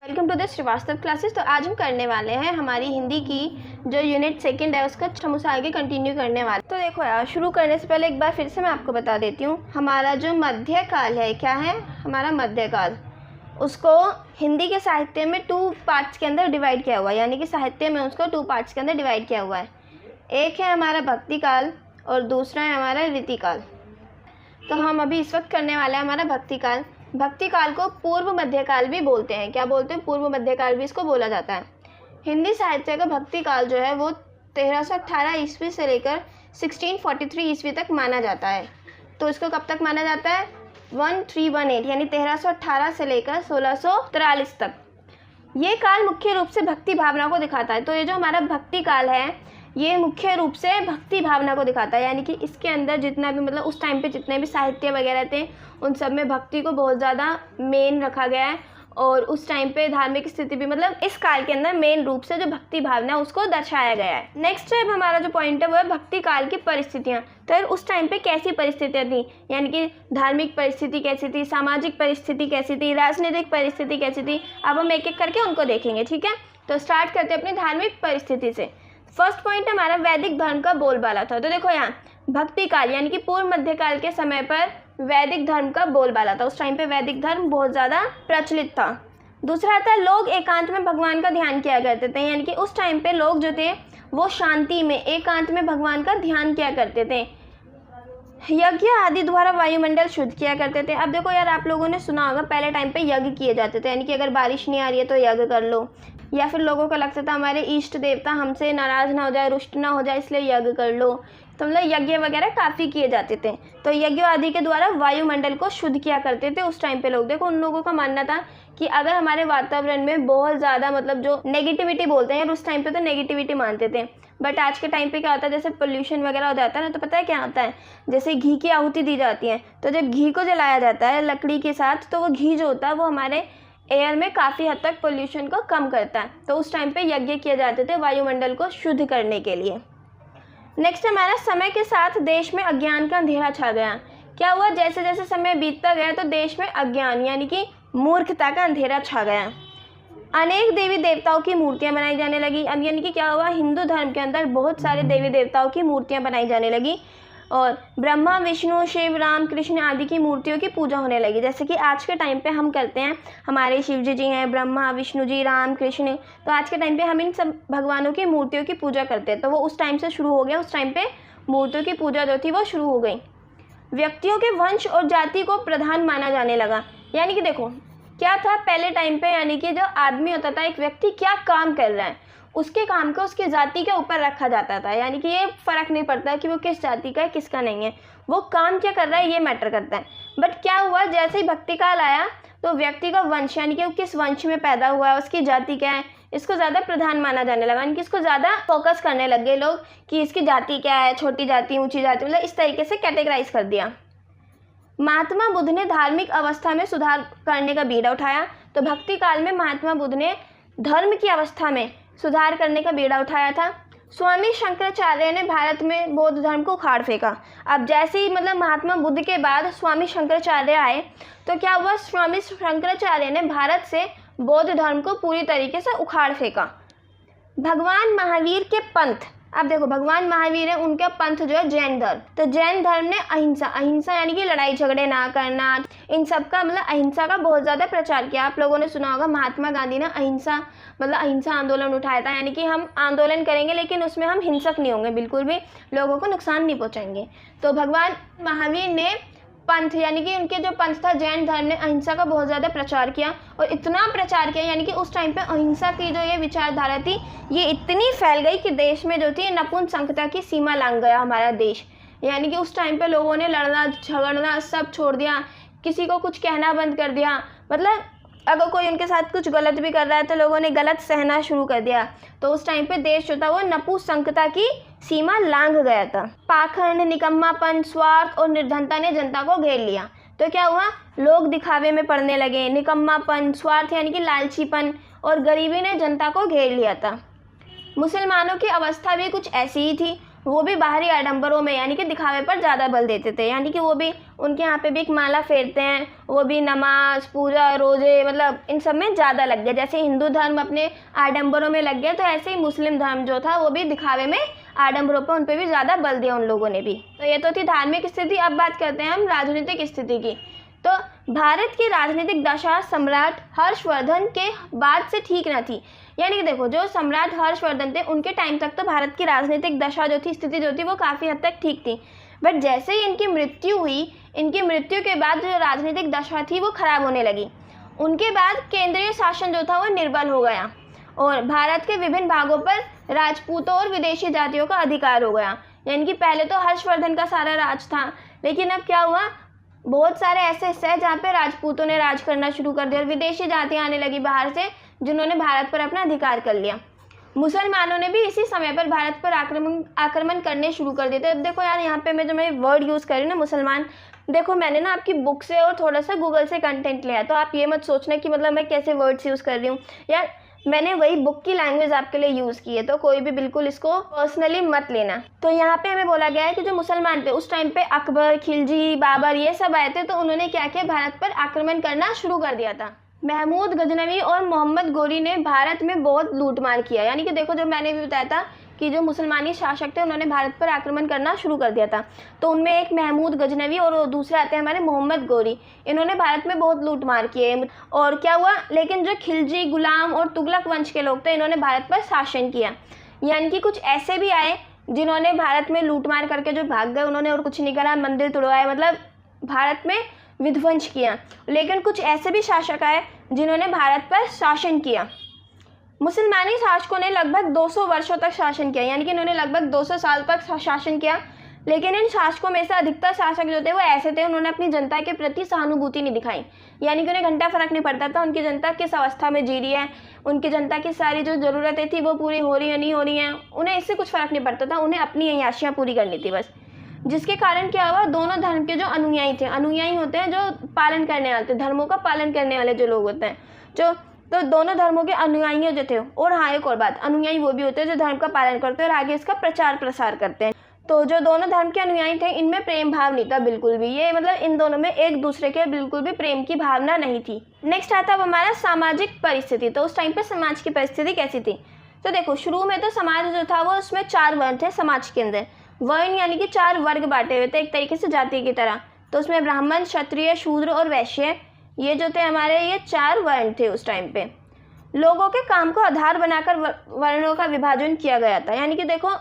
Welcome to the Srivastava classes. तो आज हम करने वाले हैं हमारी हिंदी की जो यूनिट सेकंड है उसका हम उसे आगे कंटिन्यू करने वाले। तो देखो यार, शुरू करने से पहले एक बार फिर से मैं आपको बता देती हूँ, हमारा जो मध्यकाल है, क्या है हमारा मध्यकाल, उसको हिंदी के साहित्य में 2 पार्ट्स के अंदर डिवाइड किया हुआ है। यानी कि साहित्य में उसको 2 पार्ट्स के अंदर डिवाइड किया हुआ है। एक है हमारा भक्ति काल और दूसरा है हमारा रीतिकाल। तो हम अभी इस वक्त करने वाले हैं हमारा भक्ति काल। भक्ति काल को पूर्व मध्यकाल भी बोलते हैं। क्या बोलते हैं? पूर्व मध्यकाल भी इसको बोला जाता है। हिंदी साहित्य का भक्ति काल जो है वो 1318 ईस्वी से लेकर 1643 ईस्वी तक माना जाता है। तो इसको कब तक माना जाता है? 1318 यानी 1318 से लेकर 1643 तक। ये काल मुख्य रूप से भक्ति भावना को दिखाता है। तो ये जो हमारा भक्ति काल है ये मुख्य रूप से भक्ति भावना को दिखाता है। यानी कि इसके अंदर जितना भी मतलब उस टाइम पे जितने भी साहित्य वगैरह थे उन सब में भक्ति को बहुत ज़्यादा मेन रखा गया है। और उस टाइम पे धार्मिक स्थिति भी मतलब इस काल के अंदर मेन रूप से जो भक्ति भावना है उसको दर्शाया गया है। नेक्स्ट है हमारा जो पॉइंट है वो है भक्ति काल की परिस्थितियाँ। तो उस टाइम पे कैसी परिस्थितियाँ थी, यानी कि धार्मिक परिस्थिति कैसी थी, सामाजिक परिस्थिति कैसी थी, राजनीतिक परिस्थिति कैसी थी। अब हम एक एक करके उनको देखेंगे, ठीक है। तो स्टार्ट करते हैं अपनी धार्मिक परिस्थिति से। फर्स्ट पॉइंट हमारा वैदिक धर्म का बोलबाला था। तो देखो यहाँ भक्ति काल यानी कि पूर्व मध्यकाल के समय पर वैदिक धर्म का बोलबाला था। उस टाइम पे वैदिक धर्म बहुत ज़्यादा प्रचलित था। दूसरा था लोग एकांत में भगवान का ध्यान किया करते थे। यानी कि उस टाइम पे लोग जो थे वो शांति में एकांत में भगवान का ध्यान किया करते थे। यज्ञ आदि द्वारा वायुमंडल शुद्ध किया करते थे। अब देखो यार, आप लोगों ने सुना होगा पहले टाइम पे यज्ञ किए जाते थे। यानी कि अगर बारिश नहीं आ रही है तो यज्ञ कर लो, या फिर लोगों को लगता था हमारे इष्ट देवता हमसे नाराज़ ना हो जाए, रुष्ट ना हो जाए, इसलिए यज्ञ कर लो। तो मतलब यज्ञ वगैरह काफ़ी किए जाते थे। तो यज्ञ आदि के द्वारा वायुमंडल को शुद्ध किया करते थे उस टाइम पे लोग। देखो उन लोगों का मानना था कि अगर हमारे वातावरण में बहुत ज़्यादा मतलब जो नेगेटिविटी बोलते हैं, उस टाइम पे तो नेगेटिविटी मानते थे। बट आज के टाइम पे क्या होता है, जैसे पोल्यूशन वगैरह हो जाता है ना, तो पता है क्या होता है, जैसे घी की आहुति दी जाती है, तो जब घी को जलाया जाता है लकड़ी के साथ, तो वो घी जो होता है वो हमारे एयर में काफ़ी हद तक पोल्यूशन को कम करता है। तो उस टाइम पे यज्ञ किए जाते थे वायुमंडल को शुद्ध करने के लिए। नेक्स्ट हमारा समय के साथ देश में अज्ञान का अंधेरा छा गया। क्या हुआ, जैसे जैसे समय बीतता गया तो देश में अज्ञान यानी कि मूर्खता का अंधेरा छा गया। अनेक देवी देवताओं की मूर्तियां बनाई जाने लगी। अब यानी कि क्या हुआ, हिंदू धर्म के अंदर बहुत सारे देवी देवताओं की मूर्तियां बनाई जाने लगी और ब्रह्मा विष्णु शिव राम कृष्ण आदि की मूर्तियों की पूजा होने लगी। जैसे कि आज के टाइम पे हम करते हैं, हमारे शिव जी हैं, ब्रह्मा विष्णु जी राम कृष्ण, तो आज के टाइम पे हम इन सब भगवानों की मूर्तियों की पूजा करते हैं। तो वो उस टाइम से शुरू हो गया। उस टाइम पे मूर्तियों की पूजा जो थी वो शुरू हो गई। व्यक्तियों के वंश और जाति को प्रधान माना जाने लगा। यानी कि देखो क्या था पहले टाइम पे, यानी कि जो आदमी होता था, एक व्यक्ति क्या काम कर रहा है उसके काम को उसकी जाति के ऊपर रखा जाता था। यानी कि ये फ़र्क नहीं पड़ता कि वो किस जाति का है किसका नहीं है, वो काम क्या कर रहा है ये मैटर करता है। बट क्या हुआ, जैसे ही भक्ति काल आया तो व्यक्ति का वंश यानी कि वो किस वंश में पैदा हुआ है, उसकी जाति क्या है, इसको ज़्यादा प्रधान माना जाने लगा। यानी कि इसको ज़्यादा फोकस करने लग गए लोग कि इसकी जाति क्या है, छोटी जाति ऊँची जाति, मतलब इस तरीके से कैटेगराइज कर दिया। महात्मा बुद्ध ने धार्मिक अवस्था में सुधार करने का बीड़ा उठाया। तो भक्ति काल में महात्मा बुद्ध ने धर्म की अवस्था में सुधार करने का बीड़ा उठाया था। स्वामी शंकराचार्य ने भारत में बौद्ध धर्म को उखाड़ फेंका। अब जैसे ही मतलब महात्मा बुद्ध के बाद स्वामी शंकराचार्य आए तो क्या हुआ, स्वामी शंकराचार्य ने भारत से बौद्ध धर्म को पूरी तरीके से उखाड़ फेंका। भगवान महावीर के पंथ, अब देखो भगवान महावीर है, उनका पंथ जो है जैन धर्म। तो जैन धर्म ने अहिंसा यानी कि लड़ाई झगड़े ना करना, इन सब का मतलब अहिंसा का बहुत ज़्यादा प्रचार किया। आप लोगों ने सुना होगा महात्मा गांधी ने अहिंसा आंदोलन उठाया था। यानी कि हम आंदोलन करेंगे लेकिन उसमें हम हिंसक नहीं होंगे, बिल्कुल भी लोगों को नुकसान नहीं पहुँचाएंगे। तो भगवान महावीर ने पंथ यानी कि उनके जो पंथ था जैन धर्म ने अहिंसा का बहुत ज़्यादा प्रचार किया। और इतना प्रचार किया यानी कि उस टाइम पे अहिंसा की जो ये विचारधारा थी ये इतनी फैल गई कि देश में जो थी नपुंसकता की सीमा लांघ गया हमारा देश। यानी कि उस टाइम पे लोगों ने लड़ना झगड़ना सब छोड़ दिया, किसी को कुछ कहना बंद कर दिया। मतलब अगर कोई उनके साथ कुछ गलत भी कर रहा है तो लोगों ने गलत सहना शुरू कर दिया। तो उस टाइम पे देश जो था वो नपुंसकता की सीमा लांघ गया था। पाखंड, निकम्मापन, स्वार्थ और निर्धनता ने जनता को घेर लिया। तो क्या हुआ, लोग दिखावे में पड़ने लगे। निकम्मापन, स्वार्थ यानी कि लालचीपन और गरीबी ने जनता को घेर लिया था। मुसलमानों की अवस्था भी कुछ ऐसी ही थी। वो भी बाहरी आडंबरों में यानी कि दिखावे पर ज़्यादा बल देते थे। यानी कि वो भी उनके यहाँ पे भी एक माला फेरते हैं, वो भी नमाज, पूजा, रोजे, मतलब इन सब में ज़्यादा लग गए। जैसे हिंदू धर्म अपने आडंबरों में लग गए, तो ऐसे ही मुस्लिम धर्म जो था वो भी दिखावे में, आडंबरों पर उन पर भी ज़्यादा बल दिया उन लोगों ने भी। तो ये तो थी धार्मिक स्थिति। अब बात करते हैं हम राजनीतिक स्थिति की। तो भारत की राजनीतिक दशा सम्राट हर्षवर्धन के बाद से ठीक न थी। यानी कि देखो, जो सम्राट हर्षवर्धन थे उनके टाइम तक तो भारत की राजनीतिक दशा जो थी, स्थिति जो थी, वो काफ़ी हद तक ठीक थी। बट जैसे ही इनकी मृत्यु हुई, इनकी मृत्यु के बाद जो राजनीतिक दशा थी वो खराब होने लगी। उनके बाद केंद्रीय शासन जो था वो निर्बल हो गया और भारत के विभिन्न भागों पर राजपूतों और विदेशी जातियों का अधिकार हो गया। यानी कि पहले तो हर्षवर्धन का सारा राज था, लेकिन अब क्या हुआ, बहुत सारे ऐसे हिस्से हैं जहाँ पे राजपूतों ने राज करना शुरू कर दिया और विदेशी जातियाँ आने लगी बाहर से, जिन्होंने भारत पर अपना अधिकार कर लिया। मुसलमानों ने भी इसी समय पर भारत पर आक्रमण करने शुरू कर दिए थे। अब देखो यार, यहाँ पे मैं जो मैं वर्ड यूज़ कर रही हूँ ना, मुसलमान, देखो मैंने ना आपकी बुक से और थोड़ा सा गूगल से कंटेंट लिया है, तो आप ये मत सोचना कि मतलब मैं कैसे वर्ड्स यूज़ कर रही हूँ यार, मैंने वही बुक की लैंग्वेज आपके लिए यूज़ की है, तो कोई भी बिल्कुल इसको पर्सनली मत लेना। तो यहाँ पे हमें बोला गया है कि जो मुसलमान थे उस टाइम पे अकबर, खिलजी, बाबर, ये सब आए थे, तो उन्होंने क्या किया, भारत पर आक्रमण करना शुरू कर दिया था। महमूद गजनवी और मोहम्मद गोरी ने भारत में बहुत लूटमार किया। यानी कि देखो, जो मैंने भी बताया था कि जो मुसलमानी शासक थे उन्होंने भारत पर आक्रमण करना शुरू कर दिया था, तो उनमें एक महमूद गजनवी और दूसरे आते हैं हमारे मोहम्मद गोरी। इन्होंने भारत में बहुत लूटमार किए। और क्या हुआ, लेकिन जो खिलजी, गुलाम और तुगलक वंश के लोग थे, इन्होंने भारत पर शासन किया। यानी कि कुछ ऐसे भी आए जिन्होंने भारत में लूटमार करके जो भाग गए, उन्होंने और कुछ नहीं करा, मंदिर तोड़वाए, मतलब भारत में विध्वंस किया। लेकिन कुछ ऐसे भी शासक आए जिन्होंने भारत पर शासन किया। मुसलमानी शासकों ने लगभग 200 वर्षों तक शासन किया, यानी कि इन्होंने लगभग 200 साल तक शासन किया। लेकिन इन शासकों में से अधिकतर शासक जो थे वो ऐसे थे, उन्होंने अपनी जनता के प्रति सहानुभूति नहीं दिखाई। यानी कि उन्हें घंटा फर्क नहीं पड़ता था उनकी जनता किस अवस्था में जी रही है, उनकी जनता की सारी जो ज़रूरतें थी वो पूरी हो रही है नहीं हो रही हैं, उन्हें इससे कुछ फ़र्क नहीं पड़ता था, उन्हें अपनी अय्याशियाँ पूरी करनी थी बस। जिसके कारण क्या हुआ, दोनों धर्म के जो अनुयायी थे, अनुयायी होते हैं जो पालन करने वाले थे, धर्मों का पालन करने वाले जो लोग होते हैं, जो तो दोनों धर्मों के अनुयायी जो थे, और हाँ एक और बात, अनुयायी वो भी होते हैं जो धर्म का पालन करते हैं और आगे इसका प्रचार प्रसार करते हैं। तो जो दोनों धर्म के अनुयायी थे, इनमें प्रेम भाव नहीं था बिल्कुल भी, ये मतलब इन दोनों में एक दूसरे के बिल्कुल भी प्रेम की भावना नहीं थी। नेक्स्ट आता है हमारा सामाजिक परिस्थिति। तो उस टाइम पे समाज की परिस्थिति कैसी थी, तो देखो शुरू में तो समाज जो था वो उसमें 4 वर्ण थे समाज के अंदर। वर्ण यानी कि 4 वर्ग बांटे हुए थे एक तरीके से जाति की तरह। तो उसमें ब्राह्मण, क्षत्रिय, शूद्र और वैश्य, ये जो थे हमारे, ये 4 वर्ण थे उस टाइम पे। लोगों के काम को आधार बनाकर वर्णों का विभाजन किया गया था। यानी कि देखो,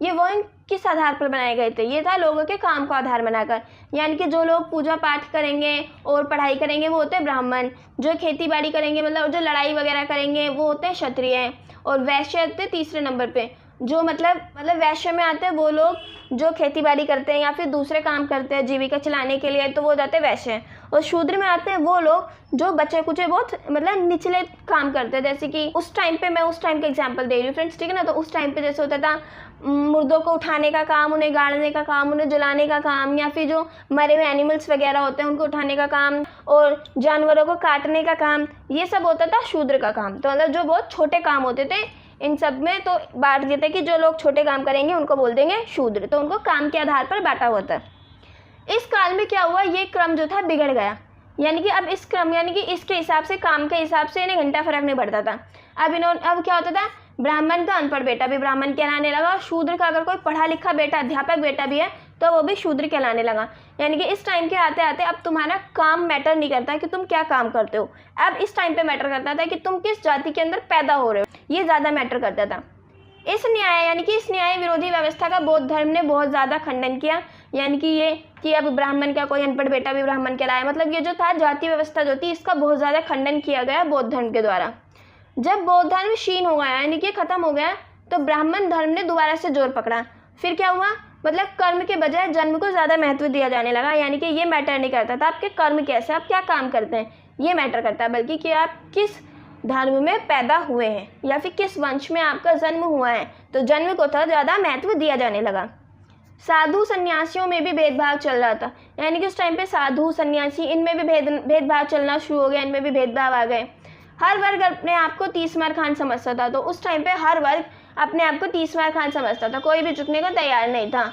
ये वर्ण किस आधार पर बनाए गए थे, ये था लोगों के काम को आधार बनाकर। यानी कि जो लोग पूजा पाठ करेंगे और पढ़ाई करेंगे वो होते हैं ब्राह्मण, जो खेती बाड़ी करेंगे मतलब जो लड़ाई वगैरह करेंगे वो होते हैं क्षत्रिय, और वैश्य आते हैं तीसरे नंबर पे, जो मतलब वैश्य में आते हैं वो लोग जो खेती बाड़ी करते हैं या फिर दूसरे काम करते हैं जीविका चलाने के लिए, तो वो जाते हैं वैश्य। और शूद्र में आते हैं वो लोग जो बचे कुचे बहुत मतलब निचले काम करते हैं। जैसे कि उस टाइम पे, मैं उस टाइम का एग्जांपल दे रही हूँ फ्रेंड्स, ठीक है ना। तो उस टाइम पे जैसे होता था मुर्दों को उठाने का काम, उन्हें गाड़ने का काम, उन्हें जलाने का काम, या फिर जो मरे हुए एनिमल्स वगैरह होते हैं उनको उठाने का काम, और जानवरों को काटने का काम, ये सब होता था शूद्र का काम। तो मतलब जो बहुत छोटे काम होते थे, इन सब में तो बांट देते कि जो लोग छोटे काम करेंगे उनको बोल देंगे शूद्र, तो उनको काम के आधार पर बांटा होता है। इस काल में क्या हुआ, ये क्रम जो था बिगड़ गया। यानी कि अब इस क्रम यानी कि इसके हिसाब से, काम के हिसाब से इन्हें घंटा फर्क नहीं पड़ता था। अब क्या होता था, ब्राह्मण का अनपढ़ बेटा भी ब्राह्मण कहलाने लगा, शूद्र का अगर कोई पढ़ा लिखा बेटा, अध्यापक बेटा भी है तो वो भी शूद्र कहलाने लगा। यानी कि इस टाइम के आते आते अब तुम्हारा काम मैटर नहीं करता कि तुम क्या काम करते हो, अब इस टाइम पे मैटर करता था कि तुम किस जाति के अंदर पैदा हो रहे हो, ये ज़्यादा मैटर करता था। इस न्याय यानी कि इस न्याय विरोधी व्यवस्था का बौद्ध धर्म ने बहुत ज़्यादा खंडन किया। यानी कि ये कि अब ब्राह्मण का कोई अनपढ़ बेटा भी ब्राह्मण कहलाए, मतलब ये जो था जाति व्यवस्था जो थी, इसका बहुत ज़्यादा खंडन किया गया बौद्ध धर्म के द्वारा। जब बौद्ध धर्म क्षीण हो गया यानी कि खत्म हो गया, तो ब्राह्मण धर्म ने दोबारा से जोर पकड़ा। फिर क्या हुआ, मतलब कर्म के बजाय जन्म को ज़्यादा महत्व दिया जाने लगा। यानी कि ये मैटर नहीं करता था आपके कर्म कैसे, आप क्या काम करते हैं, ये मैटर करता है, बल्कि कि आप किस धर्म में पैदा हुए हैं या फिर किस वंश में आपका जन्म हुआ है, तो जन्म को तो ज़्यादा महत्व दिया जाने लगा। साधु सन्यासियों में भी भेदभाव चल रहा था। यानी कि उस टाइम पे साधु सन्यासी, इनमें भी भेदभाव चलना शुरू हो गया, इनमें भी भेदभाव आ गए। हर वर्ग अपने आप को तीसमार खान समझता था। तो उस टाइम पे हर वर्ग अपने आप को 30वां खान समझता था, कोई भी झुकने को तैयार नहीं था।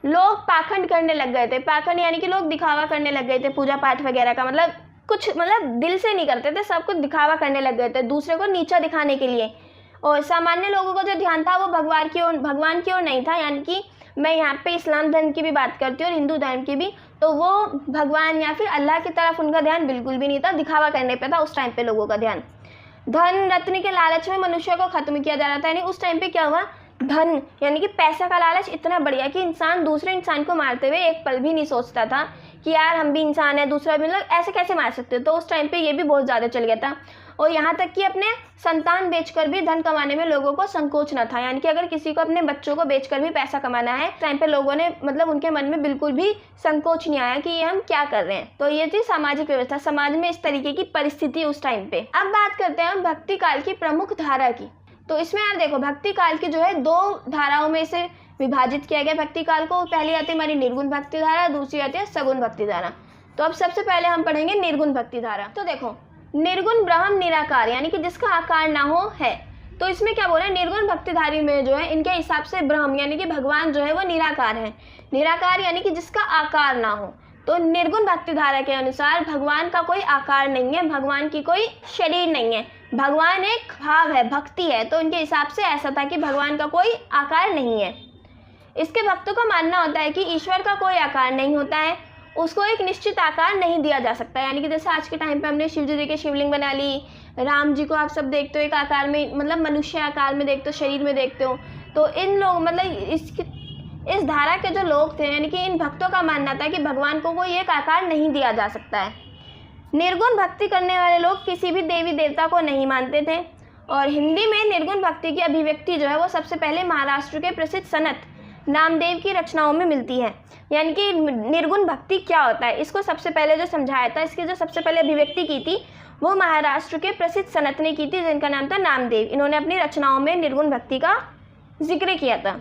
लोग पाखंड करने लग गए थे। पाखंड यानी कि लोग दिखावा करने लग गए थे पूजा पाठ वगैरह का, मतलब कुछ दिल से नहीं करते थे, सब कुछ दिखावा करने लग गए थे दूसरे को नीचा दिखाने के लिए। और सामान्य लोगों को जो ध्यान था वो भगवान की ओर नहीं था। यानी कि मैं यहाँ पे इस्लाम धर्म की भी बात करती हूँ और हिंदू धर्म की भी, तो वो भगवान या फिर अल्लाह की तरफ उनका ध्यान बिल्कुल भी नहीं था, दिखावा करने पे था उस टाइम पे लोगों का ध्यान। धन रत्न के लालच में मनुष्य को खत्म किया जा रहा था। यानी उस टाइम पे क्या हुआ, धन यानी कि पैसा का लालच इतना बढ़िया कि इंसान दूसरे इंसान को मारते हुए एक पल भी नहीं सोचता था कि यार हम भी इंसान है, दूसरा भी, मतलब ऐसे कैसे मार सकते हो। तो उस टाइम पे ये भी बहुत ज़्यादा चल गया था। और यहाँ तक कि अपने संतान बेचकर भी धन कमाने में लोगों को संकोच न था। यानी कि अगर किसी को अपने बच्चों को बेचकर भी पैसा कमाना है, टाइम पे लोगों ने उनके मन में बिल्कुल भी संकोच नहीं आया कि ये हम क्या कर रहे हैं। तो ये थी सामाजिक व्यवस्था, समाज में इस तरीके की परिस्थिति उस टाइम पे। अब बात करते हैं हम भक्ति काल की प्रमुख धारा की। तो इसमें आप देखो भक्ति काल की जो है 2 धाराओं में से विभाजित किया गया भक्ति काल को। पहली आती है हमारी निर्गुण भक्ति धारा, दूसरी आती है सगुण भक्ति धारा। तो अब सबसे पहले हम पढ़ेंगे निर्गुण भक्ति धारा। तो देखो निर्गुण ब्रह्म निराकार यानी कि जिसका आकार ना हो है। तो इसमें क्या बोला, निर्गुण भक्तिधारी में जो है इनके हिसाब से ब्रह्म यानी कि भगवान जो है वो निराकार है। निराकार यानी कि जिसका आकार ना हो। तो निर्गुण भक्तिधारा के अनुसार भगवान का कोई आकार नहीं है, भगवान की कोई शरीर नहीं है, भगवान एक भाव है, भक्ति है। तो इनके हिसाब से ऐसा था कि भगवान का कोई आकार नहीं है। इसके भक्तों का मानना होता है कि ईश्वर का कोई आकार नहीं होता है, उसको एक निश्चित आकार नहीं दिया जा सकता। यानी कि जैसे आज के टाइम पे हमने शिव जी की शिवलिंग बना ली, राम जी को आप सब देखते हो एक आकार में, मनुष्य आकार में देखते हो, शरीर में देखते हो। तो इन लोग इस धारा के जो लोग थे यानी कि इन भक्तों का मानना था कि भगवान को कोई एक आकार नहीं दिया जा सकता है। निर्गुण भक्ति करने वाले लोग किसी भी देवी देवता को नहीं मानते थे। और हिंदी में निर्गुण भक्ति की अभिव्यक्ति जो है वो सबसे पहले महाराष्ट्र के प्रसिद्ध सनत नामदेव की रचनाओं में मिलती है। यानी कि निर्गुण भक्ति क्या होता है, इसको सबसे पहले जो समझाया था, इसकी जो सबसे पहले अभिव्यक्ति की थी वो महाराष्ट्र के प्रसिद्ध सनत ने की थी, जिनका नाम था नामदेव। इन्होंने अपनी रचनाओं में निर्गुण भक्ति का जिक्र किया था।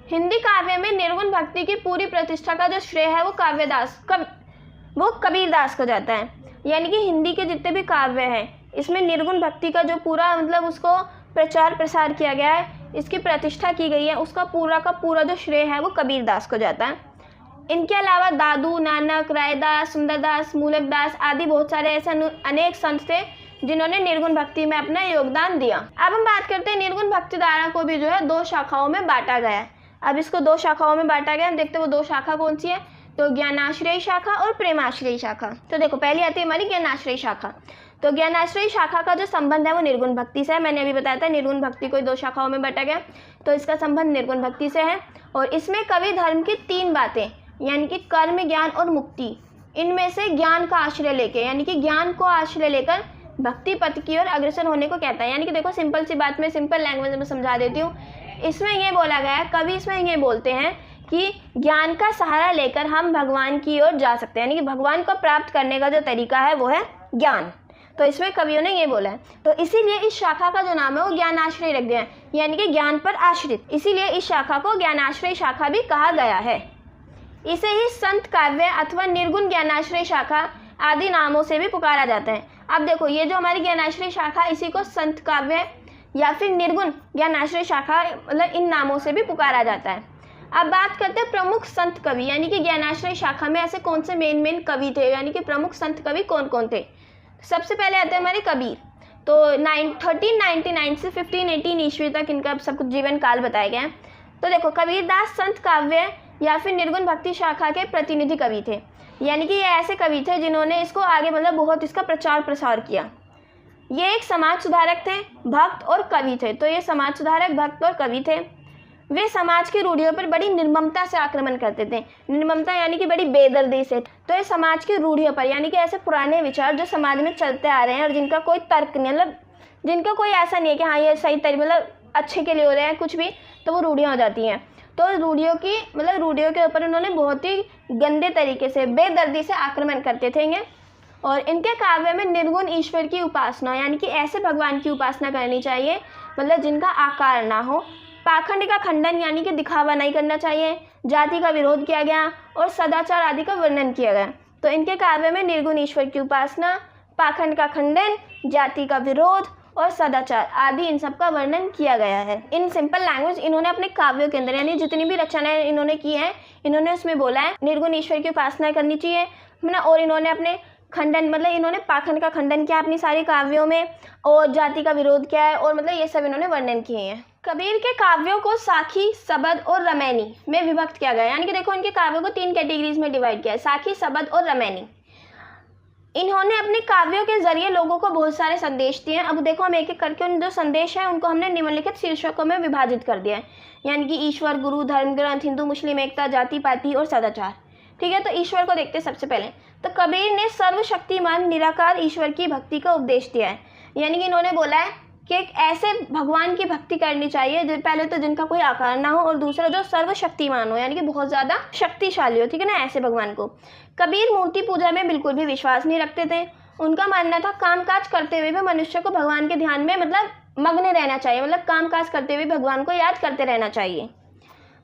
हिंदी काव्य में निर्गुण भक्ति की पूरी प्रतिष्ठा का जो श्रेय है वो कबीरदास को जाता है। यानी कि हिंदी के जितने भी काव्य हैं इसमें निर्गुण भक्ति का जो पूरा उसको प्रचार प्रसार किया गया है, इसकी प्रतिष्ठा की गई है, उसका पूरा का पूरा जो श्रेय है वो कबीरदास को जाता है। इनके अलावा दादू, नानक, रायदास, सुंदरदास, मूलकदास आदि बहुत सारे ऐसे अनेक संत थे जिन्होंने निर्गुण भक्ति में अपना योगदान दिया। अब हम बात करते हैं निर्गुण भक्ति धारा को भी जो है 2 शाखाओं में बांटा गया है। अब इसको 2 शाखाओं में बांटा गया, हम देखते हैं वो 2 शाखा कौन सी है। तो ज्ञानाश्रय शाखा और प्रेमाश्रय शाखा। तो देखो पहली आती है हमारी ज्ञानाश्रय शाखा। तो ज्ञानाश्रय शाखा का जो संबंध है वो निर्गुण भक्ति से है। मैंने अभी बताया था निर्गुण भक्ति को 2 शाखाओं में बांटा गया, तो इसका संबंध निर्गुण भक्ति से है। और इसमें कवि धर्म की 3 बातें यानी कि कर्म, ज्ञान और मुक्ति, इनमें से ज्ञान का आश्रय लेके यानी कि ज्ञान को आश्रय लेकर भक्ति पथ की ओर अग्रसर होने को कहता है। यानी कि देखो सिंपल सी बात में सिंपल लैंग्वेज में समझा देती हूँ। इसमें ये बोला गया है, कवि इसमें ये बोलते हैं कि ज्ञान का सहारा लेकर हम भगवान की ओर जा सकते हैं। यानी कि भगवान को प्राप्त करने का जो तरीका है वो है ज्ञान। तो इसमें कवियों ने ये बोला है, तो इसीलिए इस शाखा का जो नाम है वो ज्ञानाश्रय रख दिया है, यानी कि ज्ञान पर आश्रित। इसीलिए इस शाखा को ज्ञानाश्रय शाखा भी कहा गया है। इसे ही संत काव्य अथवा निर्गुण ज्ञानाश्रय शाखा आदि नामों से भी पुकारा जाता है। अब देखो ये जो हमारी ज्ञानाश्रय शाखा, इसी को संत काव्य या फिर निर्गुण ज्ञानाश्रय शाखा इन नामों से भी पुकारा जाता है। अब बात करते हैं प्रमुख संत कवि, यानी कि ज्ञानाश्रय शाखा में ऐसे कौन से मेन कवि थे, यानी कि प्रमुख संत कवि कौन कौन थे। सबसे पहले आते हैं हमारे कबीर। तो 1399 से 1518 ईस्वी तक इनका सब कुछ जीवन काल बताया गया है। तो देखो कबीरदास संत काव्य या फिर निर्गुण भक्ति शाखा के प्रतिनिधि कवि थे। यानी कि ये ऐसे कवि थे जिन्होंने इसको आगे बहुत इसका प्रचार प्रसार किया। ये एक समाज सुधारक थे, भक्त और कवि थे। तो ये समाज सुधारक, भक्त और कवि थे। वे समाज की रूढ़ियों पर बड़ी निर्ममता से आक्रमण करते थे। निर्ममता यानी कि बड़ी बेदर्दी से। तो ये समाज की रूढ़ियों पर यानी कि ऐसे पुराने विचार जो समाज में चलते आ रहे हैं और जिनका कोई तर्क नहीं, जिनका कोई ऐसा नहीं है कि हाँ ये सही तरीके अच्छे के लिए हो रहे हैं कुछ भी, तो वो रूढ़ियाँ हो जाती हैं। तो रूढ़ियों के ऊपर उन्होंने बहुत ही गंदे तरीके से, बेदर्दी से आक्रमण करते थे ये। और इनके काव्य में निर्गुण ईश्वर की उपासना यानी कि ऐसे भगवान की उपासना करनी चाहिए जिनका आकार ना हो। पाखंड का खंडन यानी कि दिखावा नहीं करना चाहिए। जाति का विरोध किया गया और सदाचार आदि का वर्णन किया गया। तो इनके काव्य में निर्गुण ईश्वर की उपासना, पाखंड का खंडन, जाति का विरोध और सदाचार आदि इन सब का वर्णन किया गया है। इन सिंपल लैंग्वेज इन्होंने अपने काव्यों के अंदर यानी जितनी भी रचनाएं इन्होंने की हैं इन्होंने उसमें बोला है निर्गुण ईश्वर की उपासना करनी चाहिए, है ना। और इन्होंने अपने खंडन मतलब इन्होंने पाखंड का खंडन किया अपनी सारी काव्यों में, और जाति का विरोध किया है, और मतलब ये सब इन्होंने वर्णन किए हैं। कबीर के काव्यों को साखी, सबद और रमैनी में विभक्त किया गया, यानी कि देखो इनके काव्यों को 3 कैटेगरीज में डिवाइड किया है, साखी, सबद और रमैनी। इन्होंने अपने काव्यों के जरिए लोगों को बहुत सारे संदेश दिए हैं। अब देखो हम एक एक करके उन जो संदेश हैं उनको हमने निम्नलिखित शीर्षकों में विभाजित कर दिया है, यानी कि ईश्वर, गुरु, धर्म ग्रंथ, हिंदू मुस्लिम एकता, जाति पाति और सदाचार। ठीक है, तो ईश्वर को देखते हैं सबसे पहले। तो कबीर ने सर्वशक्तिमान निराकार ईश्वर की भक्ति का उपदेश दिया है, यानी कि इन्होंने बोला है कि एक ऐसे भगवान की भक्ति करनी चाहिए जो पहले तो जिनका कोई आकार ना हो, और दूसरा जो सर्वशक्तिमान हो यानी कि बहुत ज़्यादा शक्तिशाली हो, ठीक है ना, ऐसे भगवान को। कबीर मूर्ति पूजा में बिल्कुल भी विश्वास नहीं रखते थे। उनका मानना था कामकाज करते हुए भी मनुष्य को भगवान के ध्यान में मतलब मग्न रहना चाहिए, मतलब कामकाज करते हुए भगवान को याद करते रहना चाहिए।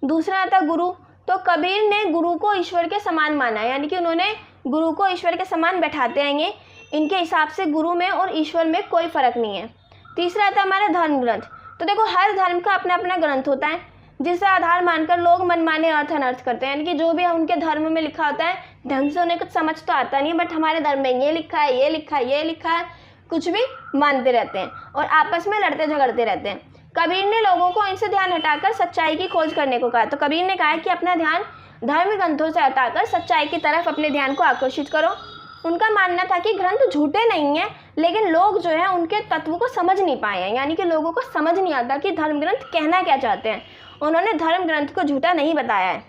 दूसरा आता गुरु। तो कबीर ने गुरु को ईश्वर के समान माना, यानी कि उन्होंने गुरु को ईश्वर के समान बैठाते आएंगे। इनके हिसाब से गुरु में और ईश्वर में कोई फर्क नहीं है। तीसरा आता है हमारा धर्म ग्रंथ। तो देखो हर धर्म का अपना अपना ग्रंथ होता है जिसे आधार मानकर लोग मनमाने अर्थ अनर्थ करते हैं, यानी कि जो भी उनके धर्म में लिखा होता है ढंग से उन्हें कुछ समझ तो आता नहीं, बट हमारे धर्म में ये लिखा है, ये लिखा है, ये लिखा है, कुछ भी मानते रहते हैं और आपस में लड़ते झगड़ते रहते हैं। कबीर ने लोगों को इनसे ध्यान हटाकर सच्चाई की खोज करने को कहा। तो कबीर ने कहा कि अपना ध्यान धर्म ग्रंथों से हटाकर सच्चाई की तरफ अपने ध्यान को आकर्षित करो। उनका मानना था कि ग्रंथ झूठे नहीं हैं, लेकिन लोग जो है उनके तत्व को समझ नहीं पाए हैं, यानी कि लोगों को समझ नहीं आता कि धर्म ग्रंथ कहना क्या चाहते हैं। उन्होंने धर्म ग्रंथ को झूठा नहीं बताया है।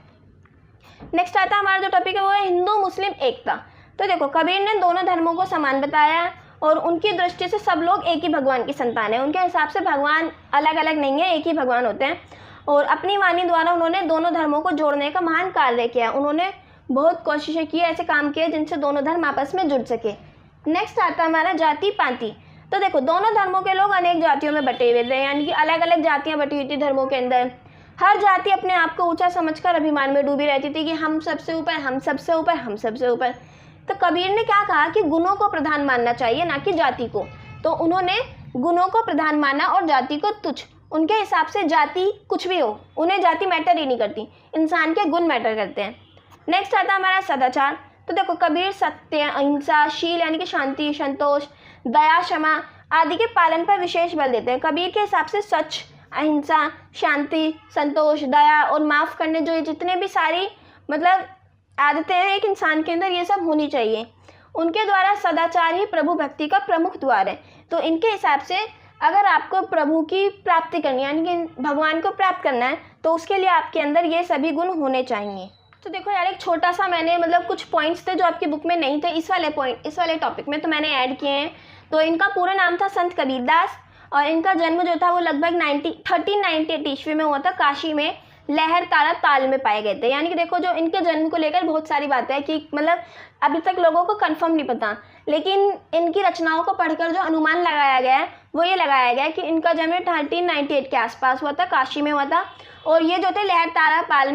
नेक्स्ट आता है हमारा जो टॉपिक है वो है हिंदू मुस्लिम एकता। तो देखो कबीर ने दोनों धर्मों को समान बताया है और उनकी दृष्टि से सब लोग एक ही भगवान की संतान है। उनके हिसाब से भगवान अलग अलग नहीं है, एक ही भगवान होते हैं। और अपनी वाणी द्वारा उन्होंने दोनों धर्मों को जोड़ने का महान कार्य किया। उन्होंने बहुत कोशिशें की, ऐसे काम किए जिनसे दोनों धर्म आपस में जुड़ सके। नेक्स्ट आता है हमारा जाति पाति। तो देखो दोनों धर्मों के लोग अनेक जातियों में बटे हुए थे, यानी कि अलग अलग जातियां बटी हुई थी धर्मों के अंदर। हर जाति अपने आप को ऊंचा समझकर अभिमान में डूबी रहती थी कि हम सबसे ऊपर, हम सबसे ऊपर, हम सबसे ऊपर। तो कबीर ने क्या कहा कि गुणों को प्रधान मानना चाहिए, ना कि जाति को। तो उन्होंने गुणों को प्रधान माना और जाति को तुच्छ। उनके हिसाब से जाति कुछ भी हो, उन्हें जाति मैटर ही नहीं करती, इंसान के गुण मैटर करते हैं। नेक्स्ट आता है हमारा सदाचार। तो देखो कबीर सत्य, अहिंसा, शील यानी कि शांति, संतोष, दया, क्षमा आदि के पालन पर विशेष बल देते हैं। कबीर के हिसाब से सच, अहिंसा, शांति, संतोष, दया और माफ़ करने जो जितने भी सारी मतलब आदतें हैं एक इंसान के अंदर, ये सब होनी चाहिए। उनके द्वारा सदाचार ही प्रभु भक्ति का प्रमुख द्वार है। तो इनके हिसाब से अगर आपको प्रभु की प्राप्ति करनी है, यानी कि भगवान को प्राप्त करना है, तो उसके लिए आपके अंदर ये सभी गुण होने चाहिए। तो देखो यार एक छोटा सा मैंने मतलब कुछ पॉइंट्स थे जो आपकी बुक में नहीं थे, इस वाले टॉपिक में तो मैंने ऐड किए हैं। तो इनका पूरा नाम था संत कबीरदास और इनका जन्म जो था वो लगभग 1398 ईस्वी में हुआ था। काशी में लहर तारा ताल में पाए गए थे। यानी कि देखो जो इनके जन्म को लेकर बहुत सारी बातें हैं कि मतलब अभी तक लोगों को कंफर्म नहीं पता, लेकिन इनकी रचनाओं को पढ़कर जो अनुमान लगाया गया है वो ये लगाया गया है कि इनका जन्म 1398 के आसपास हुआ था, काशी में हुआ था। और ये जो थे लहर तारा ताल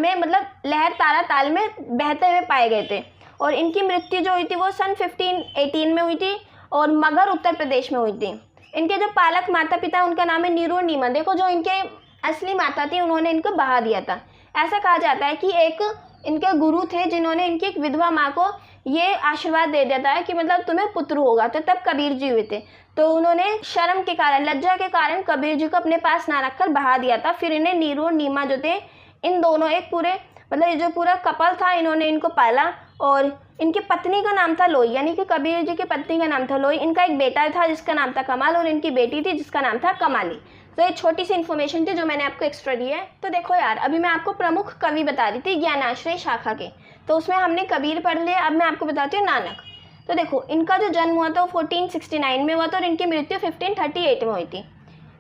में बहते हुए पाए गए थे। और इनकी मृत्यु जो हुई थी वो सन 1518 में हुई थी और मगध उत्तर प्रदेश में हुई थी। इनके जो पालक माता पिता उनका नाम है नीरू और नीमा। देखो जो इनके असली माता थी उन्होंने इनको बहा दिया था। ऐसा कहा जाता है कि एक इनके गुरु थे जिन्होंने इनकी एक विधवा माँ को ये आशीर्वाद दे दिया था कि मतलब तुम्हें पुत्र होगा। तो तब कबीर जी हुए थे, तो उन्होंने शर्म के कारण, लज्जा के कारण कबीर जी को अपने पास ना रखकर बहा दिया था। फिर इन्हें नीरू और नीमा जो थे इन दोनों एक पूरे मतलब ये जो पूरा कपल था इन्होंने इनको पाला। और इनकी पत्नी का नाम था लोई, यानी कि कबीर जी की पत्नी का नाम था लोई। इनका एक बेटा था जिसका नाम था कमाल और इनकी बेटी थी जिसका नाम था कमाली। तो ये छोटी सी इन्फॉर्मेशन थी जो मैंने आपको एक्स्ट्रा दी है। तो देखो यार अभी मैं आपको प्रमुख कवि बता रही थी ज्ञानाश्रय शाखा के, तो उसमें हमने कबीर पढ़ लिया। अब मैं आपको बताती हूँ नानक। तो देखो इनका जो जन्म हुआ था वो 1469 में हुआ था और इनकी मृत्यु 1538 में हुई थी।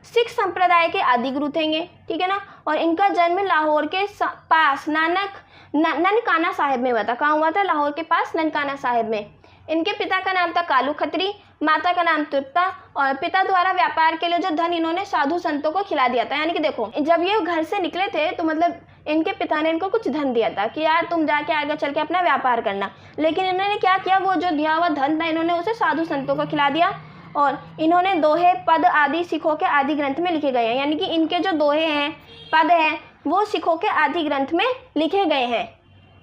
सिख संप्रदाय के आदि गुरु थे ये, ठीक है ना। और इनका जन्म लाहौर के पास ननकाना साहिब में हुआ था। कहाँ हुआ था? लाहौर के पास ननकाना साहिब में। इनके पिता का नाम था कालू खत्री, माता का नाम तृप्ता। और पिता द्वारा व्यापार के लिए जो धन इन्होंने साधु संतों को खिला दिया था। यानी कि देखो जब ये घर से निकले थे तो मतलब इनके पिता ने इनको कुछ धन दिया था कि यार तुम जाके आगे चल के अपना व्यापार करना। लेकिन इन्होंने क्या किया, वो जो दिया हुआ धन था इन्होंने उसे साधु संतों को खिला दिया। और इन्होंने दोहे, पद आदि सिखों के आदि ग्रंथ में लिखे गए हैं, यानी कि इनके जो दोहे हैं, पद हैं, वो सिखों के आदि ग्रंथ में लिखे गए हैं।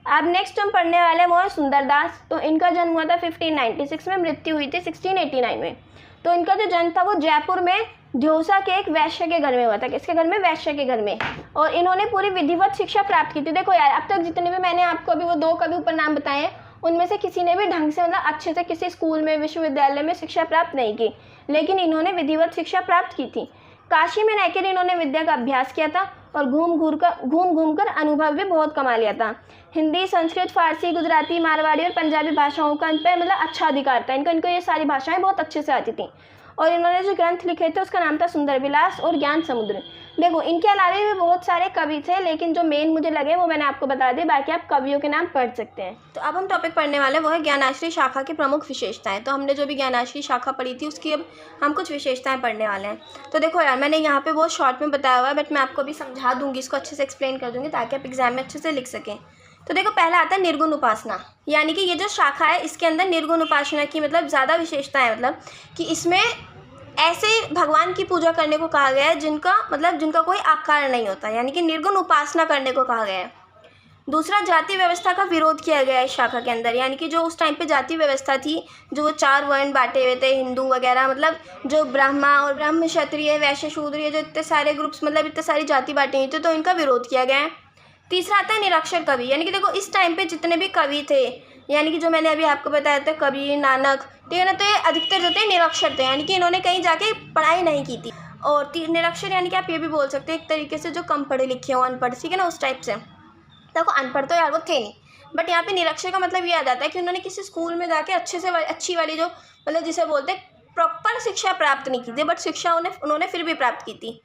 अब नेक्स्ट हम पढ़ने वाले हैं वो है सुंदरदास। तो इनका जन्म हुआ था 1596 में, मृत्यु हुई थी 1689 में। तो इनका जो जन्म था वो जयपुर में ध्योसा के एक वैश्य के घर में हुआ था। किसके घर में? वैश्य के घर में। और इन्होंने पूरी विधिवत शिक्षा प्राप्त की थी। देखो यार, अब तक जितने भी मैंने आपको अभी वो 2 कवि ऊपर नाम बताए हैं, उनमें से किसी ने भी ढंग से मतलब अच्छे से किसी स्कूल में, विश्वविद्यालय में शिक्षा प्राप्त नहीं की, लेकिन इन्होंने विधिवत शिक्षा प्राप्त की थी। काशी में रहकर इन्होंने विद्या का अभ्यास किया था और घूम घूम कर अनुभव भी बहुत कमा लिया था। हिंदी, संस्कृत, फारसी, गुजराती, मारवाड़ी और पंजाबी भाषाओं का इन पर मतलब अच्छा अधिकार था। इनको ये सारी भाषाएं बहुत अच्छे से आती थी। और इन्होंने जो ग्रंथ लिखे थे उसका नाम था सुंदर विलास और ज्ञान समुद्र। देखो, इनके अलावा भी बहुत सारे कवि थे, लेकिन जो मेन मुझे लगे वो मैंने आपको बता दिए, बाकी आप कवियों के नाम पढ़ सकते हैं। तो अब हम टॉपिक पढ़ने वाले वो है ज्ञानाश्री शाखा की प्रमुख विशेषताएं। तो हमने जो भी ज्ञानाश्री शाखा पढ़ी थी उसकी अब हम कुछ विशेषताएं पढ़ने वाले हैं। तो देखो यार, मैंने यहाँ पे बहुत शॉर्ट में बताया हुआ है, बट मैं आपको अभी समझा दूंगी, इसको अच्छे से एक्सप्लेन कर दूंगी ताकि आप एग्जाम में अच्छे से लिख सकें। तो देखो, पहला आता है निर्गुण उपासना, यानी कि ये जो शाखा है इसके अंदर निर्गुण उपासना की मतलब ज़्यादा विशेषता है, मतलब कि इसमें ऐसे भगवान की पूजा करने को कहा गया है जिनका कोई आकार नहीं होता, यानी कि निर्गुण उपासना करने को कहा गया है। दूसरा, जाति व्यवस्था का विरोध किया गया है इस शाखा के अंदर, यानी कि जो उस टाइम पे जाति व्यवस्था थी, जो वो 4 वर्ण बांटे हुए थे, हिंदू वगैरह, मतलब जो ब्राह्मण और ब्रह्म, क्षत्रिय, वैश्य, शूद्र, ये जो इतने सारे ग्रुप्स, मतलब इतने सारी जाति बांटी हुई थी, तो इनका विरोध किया गया है। तीसरा आता है निरक्षर कवि, यानी कि देखो इस टाइम पे जितने भी कवि थे, यानी कि जो मैंने अभी आपको बताया था, कबीर, नानक, ठीक है ना, तो ये अधिकतर जो थे निरक्षर थे, यानी कि इन्होंने कहीं जाके पढ़ाई नहीं की थी। और निरक्षर यानी कि आप ये भी बोल सकते हैं एक तरीके से जो कम पढ़े लिखे हो, अनपढ़, ठीक है ना, उस टाइप से। देखो, अनपढ़ तो यार वो थे नहीं, बट यहाँ पे निरक्षर का मतलब ये आ जाता है कि उन्होंने किसी स्कूल में जाके अच्छी वाली जो मतलब जिसे बोलते हैं प्रॉपर शिक्षा प्राप्त नहीं की थी, बट शिक्षा उन्होंने फिर भी प्राप्त की थी।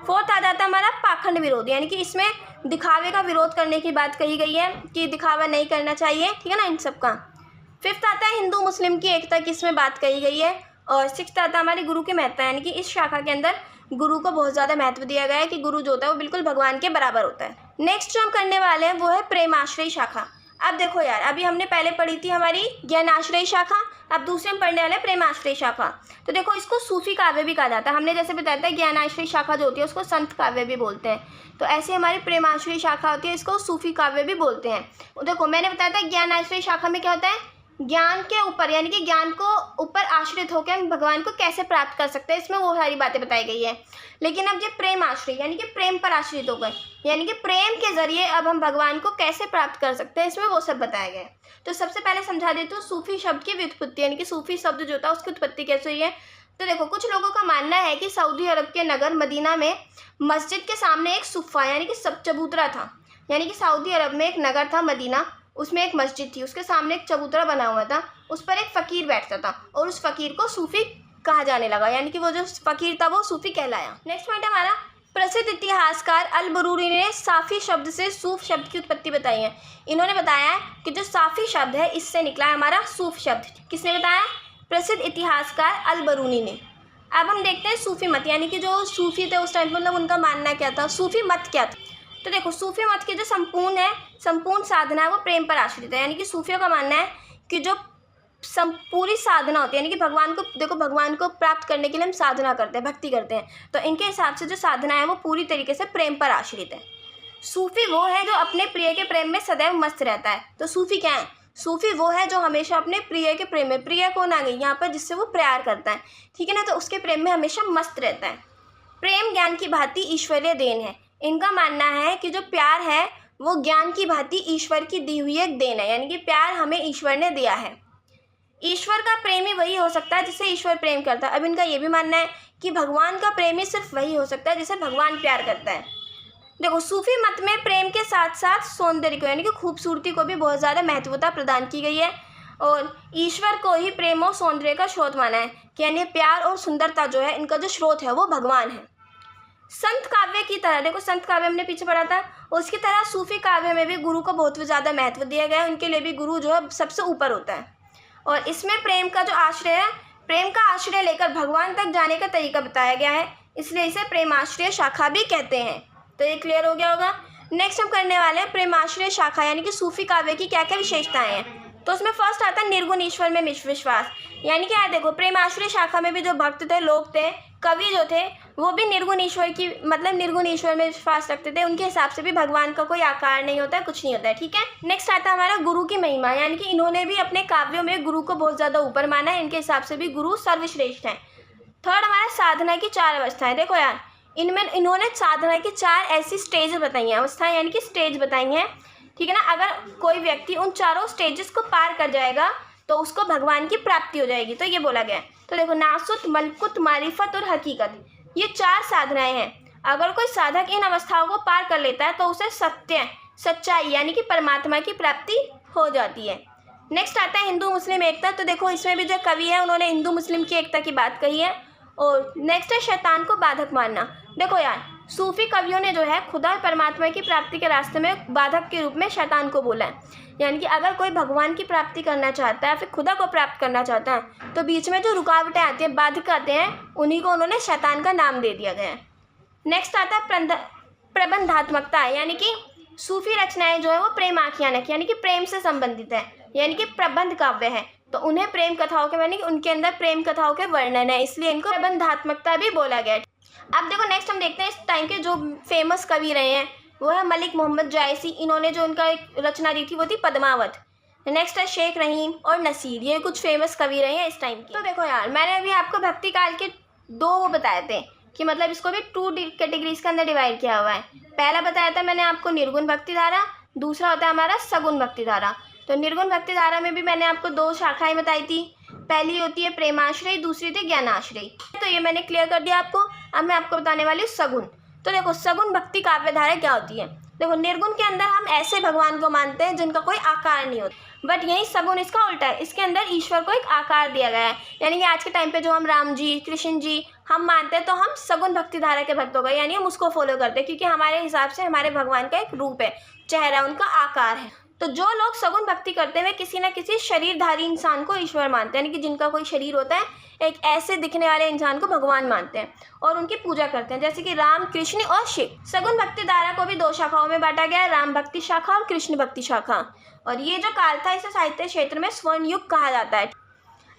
फोर्थ आ जाता है हमारा पाखंड विरोध, यानी कि इसमें दिखावे का विरोध करने की बात कही गई है कि दिखावा नहीं करना चाहिए, ठीक है ना, इन सब का। फिफ्थ आता है हिंदू मुस्लिम की एकता की इसमें बात कही गई है। और सिक्स्थ आता है हमारी गुरु की महत्ता, यानी कि इस शाखा के अंदर गुरु को बहुत ज़्यादा महत्व दिया गया है कि गुरु जो होता है वो बिल्कुल भगवान के बराबर होता है। नेक्स्ट जो हम करने वाले हैं वो है प्रेमाश्रयी शाखा। अब देखो यार, अभी हमने पहले पढ़ी थी हमारी ज्ञानाश्रयी शाखा, अब दूसरे हम पढ़ने वाले हैं प्रेमाश्रयी शाखा। तो देखो, इसको सूफी काव्य भी कहा जाता है। हमने जैसे बताया था ज्ञानाश्रयी शाखा जो होती है उसको संत काव्य भी बोलते हैं, तो ऐसे हमारी प्रेमाश्रयी शाखा होती है, इसको सूफी काव्य भी बोलते हैं। देखो, मैंने बताया था ज्ञानाश्रयी शाखा में क्या होता है, ज्ञान के ऊपर, यानी कि ज्ञान को ऊपर आश्रित होकर हम भगवान को कैसे प्राप्त कर सकते हैं, इसमें वो सारी बातें बताई गई है। लेकिन अब ये प्रेम आश्रय, यानी कि प्रेम पर आश्रित होकर, यानी कि प्रेम के जरिए अब हम भगवान को कैसे प्राप्त कर सकते हैं, इसमें वो सब बताया गया है। तो सबसे पहले समझा देती हूँ सूफी शब्द की व्युत्पत्ति, यानी कि सूफी शब्द जो था उसकी उत्पत्ति कैसे हुई है। तो देखो, कुछ लोगों का मानना है कि सऊदी अरब के नगर मदीना में मस्जिद के सामने एक सुफ़ा, यानी कि सब चबूतरा था, यानी कि सऊदी अरब में एक नगर था मदीना, उसमें एक मस्जिद थी, उसके सामने एक चबूतरा बना हुआ था, उस पर एक फ़कीर बैठता था और उस फ़कीर को सूफ़ी कहा जाने लगा, यानी कि वो जो फ़कीर था वो सूफ़ी कहलाया। नेक्स्ट पॉइंट हमारा, प्रसिद्ध इतिहासकार अल बरूरी ने साफ़ी शब्द से सूफ़ शब्द की उत्पत्ति बताई है। इन्होंने बताया है कि जो साफ़ी शब्द है इससे निकला है हमारा सूफ़ शब्द। किसने बताया? प्रसिद्ध इतिहासकार अल बरूनी ने। अब हम देखते हैं सूफ़ी मत, यानी कि जो सूफ़ी थे उस टाइम मतलब उनका मानना क्या था, सूफ़ी मत क्या था। तो देखो, सूफी मत की जो संपूर्ण साधना है वो प्रेम पर आश्रित है, यानी कि सूफियों का मानना है कि जो पूरी साधना होती है, यानी कि भगवान को प्राप्त करने के लिए हम साधना करते हैं, भक्ति करते हैं, तो इनके हिसाब से जो साधना है वो पूरी तरीके से प्रेम पर आश्रित है। सूफी वो है जो अपने प्रिय के प्रेम में सदैव मस्त रहता है। तो सूफी क्या है? सूफी वो है जो हमेशा अपने प्रिय के प्रेम में, प्रिय कौन आ गई यहाँ पर, जिससे वो प्यार करता है, ठीक है ना, तो उसके प्रेम में हमेशा मस्त रहता है। प्रेम ज्ञान की भांति ईश्वरीय देन है। इनका मानना है कि जो प्यार है वो ज्ञान की भांति ईश्वर की दी हुई एक देन है, यानी कि प्यार हमें ईश्वर ने दिया है। ईश्वर का प्रेमी वही हो सकता है जिसे ईश्वर प्रेम करता है। अब इनका ये भी मानना है कि भगवान का प्रेमी सिर्फ वही हो सकता है जिसे भगवान प्यार करता है। देखो, सूफी मत में प्रेम के साथ साथ सौंदर्य को, यानी कि खूबसूरती को भी बहुत ज़्यादा महत्वता प्रदान की गई है और ईश्वर को ही प्रेम और सौंदर्य का स्रोत माना है, कि यानी प्यार और सुंदरता जो है इनका जो स्रोत है वो भगवान है। संत काव्य की तरह, देखो संत काव्य हमने पीछे पढ़ा था, उसकी तरह सूफी काव्य में भी गुरु को बहुत ज़्यादा महत्व दिया गया है। उनके लिए भी गुरु जो है सबसे ऊपर होता है और इसमें प्रेम का जो आश्रय है, प्रेम का आश्रय लेकर भगवान तक जाने का तरीका बताया गया है, इसलिए इसे प्रेमाश्रय शाखा भी कहते हैं। तो ये क्लियर हो गया होगा। नेक्स्ट हम करने वाले हैं प्रेमाश्रय शाखा, यानी कि सूफी काव्य की क्या क्या विशेषताएं हैं। तो उसमें फर्स्ट आता है निर्गुण ईश्वर में विश्वास, यानी कि यार देखो प्रेमाश्रय शाखा में भी जो भक्त थे, लोग थे, कवि जो थे, वो भी निर्गुण ईश्वर की मतलब निर्गुण ईश्वर में विश्वास रखते थे। उनके हिसाब से भी भगवान का कोई आकार नहीं होता है, कुछ नहीं होता है, ठीक है। नेक्स्ट आता है हमारा गुरु की महिमा, यानी कि इन्होंने भी अपने काव्यों में गुरु को बहुत ज़्यादा ऊपर माना है, इनके हिसाब से भी गुरु सर्वश्रेष्ठ हैं। थर्ड हमारा साधना की 4 अवस्थाएं। देखो यार इनमें इन्होंने साधना की 4 ऐसी स्टेज बताई हैं, अवस्थाएं यानी कि स्टेज बताई हैं, ठीक है ना। अगर कोई व्यक्ति उन चारों स्टेजेस को पार कर जाएगा तो उसको भगवान की प्राप्ति हो जाएगी, तो ये बोला गया है। तो देखो नासुत, मलकुत, मारिफत और हकीकत, ये 4 साधनाएं हैं। अगर कोई साधक इन अवस्थाओं को पार कर लेता है तो उसे सत्य, सच्चाई यानी कि परमात्मा की प्राप्ति हो जाती है। नेक्स्ट आता है हिंदू मुस्लिम एकता। तो देखो इसमें भी जो कवि है उन्होंने हिंदू मुस्लिम की एकता की बात कही है। और नेक्स्ट है शैतान को बाधक मानना। देखो यार सूफी कवियों ने जो है खुदा और परमात्मा की प्राप्ति के रास्ते में बाधक के रूप में शैतान को बोला है, यानी कि अगर कोई भगवान की प्राप्ति करना चाहता है, फिर खुदा को प्राप्त करना चाहता है, तो बीच में जो रुकावटें आती हैं, बाधक आते हैं, उन्हीं को उन्होंने शैतान का नाम दे दिया गया है। नेक्स्ट आता है प्रबंधात्मकता, यानी कि सूफी रचनाएं जो है वो प्रेम आख्यानक यानी कि प्रेम से संबंधित है, यानी कि प्रबंध काव्य है, तो उन्हें प्रेम कथाओं के यानी कि उनके अंदर प्रेम कथाओं के वर्णन है, इसलिए इनको प्रबंधात्मकता भी बोला गया है। अब देखो नेक्स्ट हम देखते हैं इस टाइम के जो फेमस कवि रहे हैं वो है मलिक मोहम्मद जायसी। इन्होंने जो उनका एक रचना दी थी वो थी पद्मावत। नेक्स्ट है शेख रहीम और नसीर, ये कुछ फेमस कवि रहे हैं इस टाइम के। तो देखो यार मैंने अभी आपको भक्ति काल के 2 वो बताए थे कि मतलब इसको भी 2 कैटेगरीज के अंदर डिवाइड किया हुआ है। पहला बताया था मैंने आपको निर्गुण भक्ति धारा, दूसरा होता है हमारा सगुण भक्ति धारा। तो निर्गुण भक्ति धारा में भी मैंने आपको 2 शाखाएं बताई थी, पहली होती है प्रेमाश्रय, दूसरी थी ज्ञानाश्रय। तो ये मैंने क्लियर कर दिया आपको। अब मैं आपको बताने वाली हूँ सगुण। तो देखो सगुण भक्ति काव्य धारा क्या होती है। देखो निर्गुण के अंदर हम ऐसे भगवान को मानते हैं जिनका कोई आकार नहीं होता, बट यही सगुण इसका उल्टा है, इसके अंदर ईश्वर को एक आकार दिया गया है। यानी कि आज के टाइम पे जो हम राम जी, कृष्ण जी हम मानते हैं, तो हम सगुण भक्ति धारा के भक्त हो गए, यानी हम उसको फॉलो करते हैं, क्योंकि हमारे हिसाब से हमारे भगवान का एक रूप है, चेहरा, उनका आकार है। तो जो लोग सगुण भक्ति करते हैं वे किसी न किसी शरीरधारी इंसान को ईश्वर मानते हैं, यानी कि जिनका कोई शरीर होता है, एक ऐसे दिखने वाले इंसान को भगवान मानते हैं और उनकी पूजा करते हैं, जैसे कि राम, कृष्ण और शिव। सगुण भक्ति धारा को भी 2 शाखाओं में बांटा गया है, राम भक्ति शाखा और कृष्ण भक्ति शाखा। और ये जो काल था इसे साहित्य क्षेत्र में स्वर्ण युग कहा जाता है।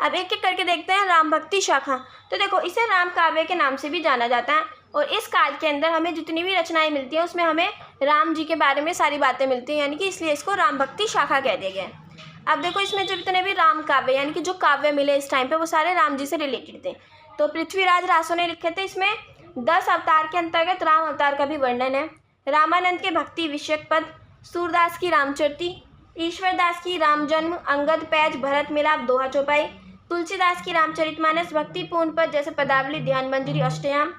अब एक एक करके देखते हैं राम भक्ति शाखा। तो देखो इसे राम काव्य के नाम से भी जाना जाता है, और इस काल के अंदर हमें जितनी भी रचनाएं मिलती हैं उसमें हमें राम जी के बारे में सारी बातें मिलती हैं, यानी कि इसलिए इसको राम भक्ति शाखा कह दिया गया है। अब देखो इसमें जो जितने भी राम काव्य यानी कि जो काव्य मिले इस टाइम पे वो सारे राम जी से रिलेटेड थे। तो पृथ्वीराज रासो ने लिखे थे, इसमें 10 अवतार के अंतर्गत राम अवतार का भी वर्णन है। रामानंद के भक्ति विषयक पद, सूरदास की रामचरिती, ईश्वरदास की राम जन्म, अंगद, पैज, भरत मिलाप, दोहा चौपाई, तुलसीदास की रामचरितमानस, भक्तिपूर्ण पद जैसे पदावली, ध्यान मंजरी, अष्टयाम।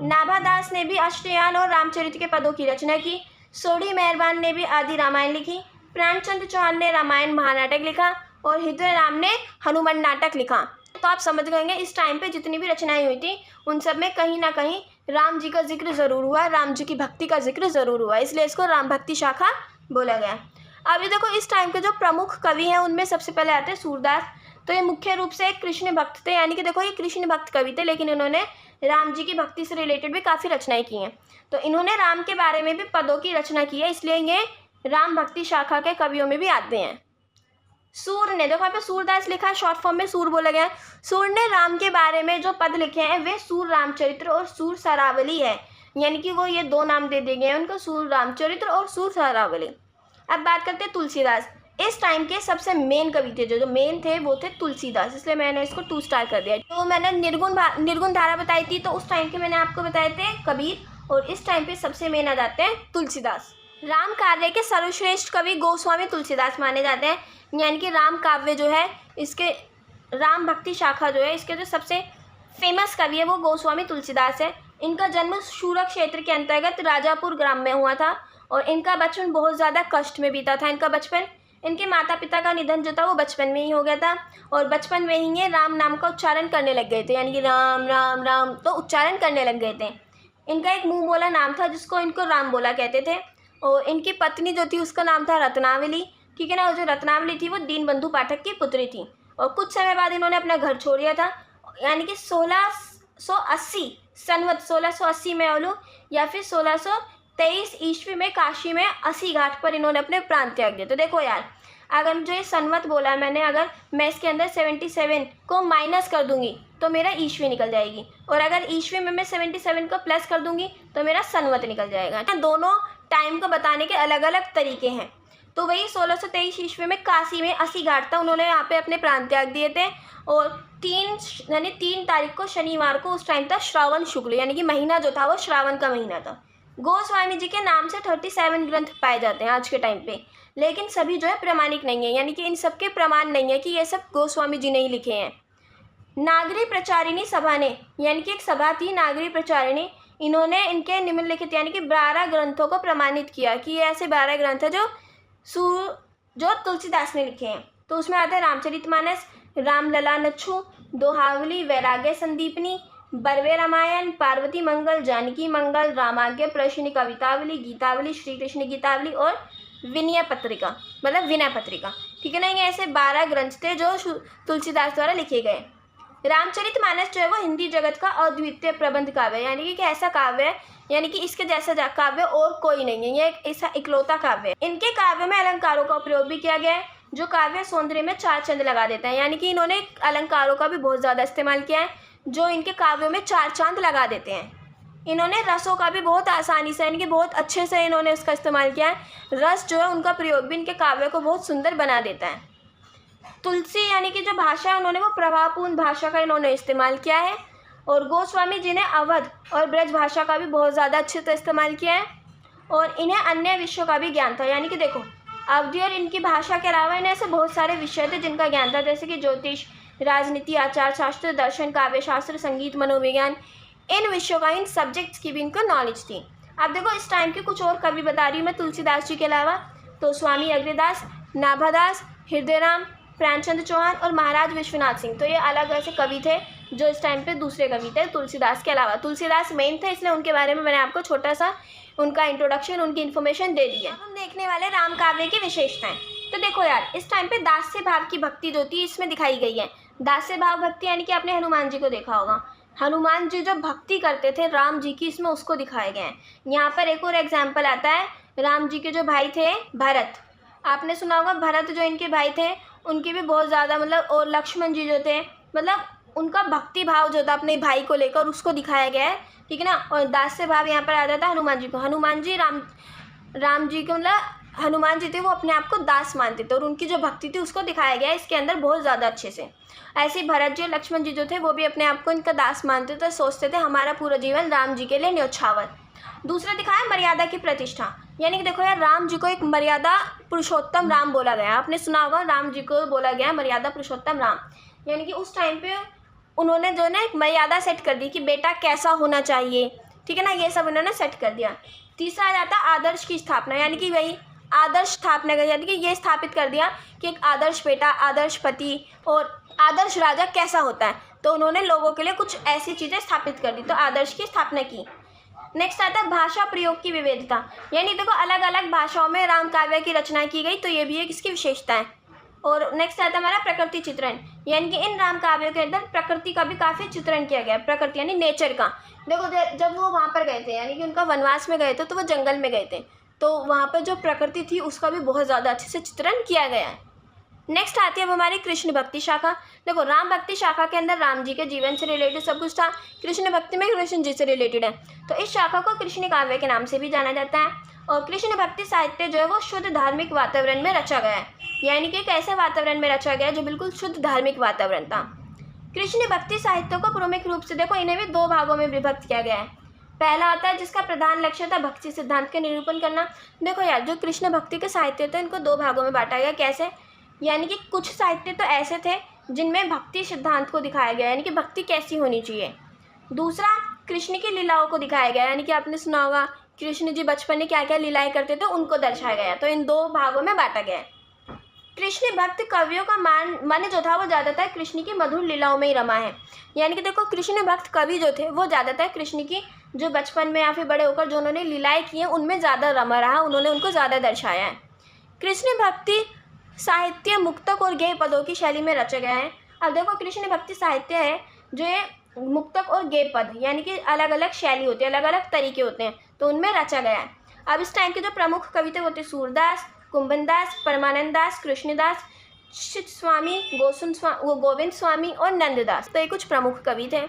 नाभादास ने भी अष्टयाम और रामचरित के पदों की रचना की। सोढ़ी मेहरबान ने भी आदि रामायण लिखी। प्राणचंद चौहान ने रामायण महानाटक लिखा और हृदय राम ने हनुमान नाटक लिखा। तो आप समझ गएंगे इस टाइम पे जितनी भी रचनाएं हुई थी उन सब में कहीं ना कहीं राम जी का जिक्र ज़रूर हुआ, राम जी की भक्ति का जिक्र ज़रूर हुआ, इसलिए इसको राम भक्ति शाखा बोला गया। अभी देखो इस टाइम के जो प्रमुख कवि हैं उनमें सबसे पहले आते हैं सूरदास। तो ये मुख्य रूप से एक कृष्ण भक्त थे, यानी कि देखो ये कृष्ण भक्त कवि थे, लेकिन इन्होंने राम जी की भक्ति से रिलेटेड भी काफ़ी रचनाएं की हैं। तो इन्होंने राम के बारे में भी पदों की रचना की है, इसलिए ये राम भक्ति शाखा के कवियों में भी आते हैं। सूर ने, देखो यहाँ पे सूरदास लिखा है, शॉर्ट फॉर्म में सूर बोला गया है। सूर ने राम के बारे में जो पद लिखे हैं वे सूर रामचरित्र और सूर सरावली है, यानी कि वो ये 2 नाम दे दिए गए हैं उनको, सूर रामचरित्र और सूर सरावली। अब बात करते हैं तुलसीदास। इस टाइम के सबसे मेन कवि थे, जो मेन थे वो थे तुलसीदास, इसलिए मैंने इसको 2 स्टार कर दिया। तो मैंने निर्गुण धारा बताई थी, तो उस टाइम के मैंने आपको बताए थे कबीर, और इस टाइम पे सबसे मेन आ जाते हैं तुलसीदास। राम काव्य के सर्वश्रेष्ठ कवि गोस्वामी तुलसीदास माने जाते हैं, यानी कि राम काव्य जो है इसके राम भक्ति शाखा जो है इसके जो सबसे फेमस कवि है वो गोस्वामी तुलसीदास है। इनका जन्म शूरक क्षेत्र के अंतर्गत राजापुर ग्राम में हुआ था और इनका बचपन बहुत ज़्यादा कष्ट में बीता था। इनका बचपन, इनके माता पिता का निधन जो था वो बचपन में ही हो गया था, और बचपन में ही ये राम नाम का उच्चारण करने लग गए थे, यानी कि राम राम राम तो उच्चारण करने लग गए थे। इनका एक मुँह बोला नाम था जिसको इनको राम बोला कहते थे, और इनकी पत्नी जो थी उसका नाम था रत्नावली, ठीक है ना। और जो रत्नावली थी वो दीनबंधु पाठक की पुत्री थी, और कुछ समय बाद इन्होंने अपना घर छोड़ दिया था, यानी कि 1680 संवत 1680 में बोलूँ या फिर 1623 ईस्वी में काशी में 80 घाट पर इन्होंने अपने प्राण त्याग दिए। तो देखो यार अगर जो ये संवत बोला मैंने, अगर मैं इसके अंदर 77 को माइनस कर दूंगी तो मेरा ईस्वी निकल जाएगी, और अगर ईस्वी में मैं 77 को प्लस कर दूंगी तो मेरा संवत निकल जाएगा। दोनों टाइम को बताने के अलग अलग तरीके हैं। तो वही 1623 ईस्वी में काशी में 80 घाट था, उन्होंने यहाँ पे अपने प्राण त्याग दिए थे। और 3 तारीख को शनिवार को, उस टाइम था श्रावण शुक्ल, यानी कि महीना जो था वो श्रावण का महीना था। गोस्वामी जी के नाम से 37 ग्रंथ पाए जाते हैं आज के टाइम पे, लेकिन सभी जो है प्रमाणिक नहीं है, यानी कि इन सब के प्रमाण नहीं है कि ये सब गोस्वामी जी ने ही लिखे हैं। नागरी प्रचारिणी सभा ने, यानी कि एक सभा थी नागरी प्रचारिणी, इन्होंने इनके निम्नलिखित यानी कि 12 ग्रंथों को प्रमाणित किया कि ये ऐसे 12 ग्रंथ है जो तुलसीदास ने लिखे हैं। तो उसमें आता है रामचरितमानस, रामलला नच्छू, दोहावली, वैराग्य संदीपनी, बरवे रामायण, पार्वती मंगल, जानकी मंगल, रामाज्ञ प्रश्नि, कवितावली, गीतावली, श्री कृष्ण गीतावली और विनय पत्रिका, मतलब विनय पत्रिका। ठीक है ना, ये ऐसे 12 ग्रंथ थे जो तुलसीदास द्वारा लिखे गए। रामचरितमानस जो है वो हिंदी जगत का अद्वितीय प्रबंध काव्य है, यानी कि ऐसा काव्य है, यानी कि इसके जैसा काव्य और कोई नहीं है, ये एक ऐसा इकलौता काव्य है। इनके काव्य में अलंकारों का प्रयोग भी किया गया है, जो काव्य सौंदर्य में 4 चंद लगा देता है, यानी कि इन्होंने अलंकारों का भी बहुत ज़्यादा इस्तेमाल किया है, जो इनके काव्यों में 4 चांद लगा देते हैं। इन्होंने रसों का भी बहुत आसानी से, यानी कि बहुत अच्छे से इन्होंने उसका इस्तेमाल किया है। रस जो है उनका प्रयोग भी इनके काव्य को बहुत सुंदर बना देता है। तुलसी यानी कि जो भाषा है उन्होंने वो प्रभावपूर्ण भाषा का इन्होंने इस्तेमाल किया है। और गोस्वामी जी ने अवध और ब्रज भाषा का भी बहुत ज़्यादा अच्छे से इस्तेमाल किया है, और इन्हें अन्य विषयों का भी ज्ञान था, यानी कि देखो अवधि और इनकी भाषा के अलावा इन्हें ऐसे बहुत सारे विषय थे जिनका ज्ञान था, जैसे कि ज्योतिष, राजनीति, आचार शास्त्र, दर्शन, काव्य शास्त्र, संगीत, मनोविज्ञान, इन विषयों का, इन सब्जेक्ट्स की भी इनको नॉलेज थी। अब देखो इस टाइम के कुछ और कवि बता रही हूँ मैं तुलसीदास जी के अलावा, तो स्वामी अग्रदास, नाभादास, हृदयराम, प्रेमचंद चौहान और महाराज विश्वनाथ सिंह, तो ये अलग ऐसे कवि थे जो इस टाइम पे दूसरे कवि थे तुलसीदास के अलावा। तुलसीदास मेन थे, इसलिए उनके बारे में मैंने आपको छोटा सा उनका इंट्रोडक्शन, उनकी इन्फॉर्मेशन दे दी है। हम देखने वाले राम काव्य की विशेषताएं। तो देखो यार, इस टाइम पे दास्य भाव की भक्ति जो थी इसमें दिखाई गई है। दास्य भाव भक्ति यानी कि आपने हनुमान जी को देखा होगा, हनुमान जी जो भक्ति करते थे राम जी की, इसमें उसको दिखाए गए हैं। यहाँ पर एक और एग्जाम्पल आता है, राम जी के जो भाई थे भरत, आपने सुना होगा भरत जो इनके भाई थे उनकी भी बहुत ज़्यादा मतलब, और लक्ष्मण जी जो थे मतलब उनका भक्ति भाव जो था अपने भाई को लेकर उसको दिखाया गया है। ठीक है ना, और दास्य भाव यहाँ पर आ जाता है हनुमान जी को। हनुमान जी राम जी को मतलब हनुमान जी थे वो अपने आप को दास मानते थे, और उनकी जो भक्ति थी उसको दिखाया गया है इसके अंदर बहुत ज़्यादा अच्छे से। ऐसे ही भरत जी और लक्ष्मण जी जो थे वो भी अपने आप को इनका दास मानते थे, सोचते थे हमारा पूरा जीवन राम जी के लिए न्यौछावर। दूसरा दिखाया मर्यादा की प्रतिष्ठा, यानी कि देखो यार राम जी को एक मर्यादा पुरुषोत्तम राम बोला गया। आपने सुना होगा राम जी को बोला गया मर्यादा पुरुषोत्तम राम, यानी कि उस टाइम पे उन्होंने जो है एक मर्यादा सेट कर दी कि बेटा कैसा होना चाहिए। ठीक है ना, ये सब उन्होंने सेट कर दिया। तीसरा आ जाता है आदर्श की स्थापना, यानी कि वही आदर्श स्थापना कर, यानी कि ये स्थापित कर दिया कि एक आदर्श बेटा, आदर्श पति और आदर्श राजा कैसा होता है। तो उन्होंने लोगों के लिए कुछ ऐसी चीज़ें स्थापित कर दी, तो आदर्श की स्थापना की। नेक्स्ट आता है भाषा प्रयोग की विविधता, यानी देखो अलग अलग भाषाओं में राम काव्य की रचना की गई, तो ये भी एक इसकी विशेषता है। और नेक्स्ट आता है हमारा प्रकृति चित्रण, यानी कि इन राम काव्यों के अंदर प्रकृति का भी काफ़ी चित्रण किया गया है। प्रकृति यानी नेचर का। देखो जब वो वहाँ पर गए थे, यानी कि उनका वनवास में गए थे, तो वो जंगल में गए थे, तो वहाँ पर जो प्रकृति थी उसका भी बहुत ज़्यादा अच्छे से चित्रण किया गया है। नेक्स्ट आती है अब हमारी कृष्ण भक्ति शाखा। देखो राम भक्ति शाखा के अंदर राम जी के जीवन से रिलेटेड सब कुछ था, कृष्ण भक्ति में कृष्ण जी से रिलेटेड है, तो इस शाखा को कृष्ण काव्य के नाम से भी जाना जाता है। और कृष्ण भक्ति साहित्य जो है वो शुद्ध धार्मिक वातावरण में रचा गया है, यानी कि एक ऐसे वातावरण में रचा गया है जो बिल्कुल शुद्ध धार्मिक वातावरण था। कृष्ण भक्ति साहित्य को प्रमुख रूप से देखो इन्हें भी 2 भागों में विभक्त किया गया है। पहला आता है जिसका प्रधान लक्ष्य था भक्ति सिद्धांत के निरूपण करना। देखो यार जो कृष्ण भक्ति के साहित्य थे इनको 2 भागों में बांटा गया। कैसे, यानी कि कुछ साहित्य तो ऐसे थे जिनमें भक्ति सिद्धांत को दिखाया गया, यानी कि भक्ति कैसी होनी चाहिए। दूसरा कृष्ण की लीलाओं को दिखाया गया, यानी कि आपने सुना होगा कृष्ण जी बचपन में क्या क्या लीलाएं करते थे उनको दर्शाया गया, तो इन 2 भागों में बांटा गया है। कृष्ण भक्त कवियों का मन जो था वो ज़्यादातर कृष्ण की मधुर लीलाओं में ही रमा है, यानी कि देखो कृष्ण भक्त कवि जो थे वो ज़्यादातर कृष्ण की जो बचपन में या फिर बड़े होकर जो उन्होंने लीलाएं की हैं उनमें ज़्यादा रमा रहा, उन्होंने उनको ज़्यादा दर्शाया है। कृष्ण भक्ति साहित्य मुक्तक और गेय पदों की शैली में रचा गया है। अब देखो कृष्ण भक्ति साहित्य है जो ये मुक्तक और गेय पद यानी कि अलग अलग शैली होती है, अलग अलग तरीके होते हैं, तो उनमें रचा गया है। अब इस टाइम के जो प्रमुख कवि थे वो थे सूरदास, कुंभन दास, परमानंद दास, कृष्णदास, चित स्वामी, गोविंद स्वामी और नंददास। तो ये कुछ प्रमुख कवि थे।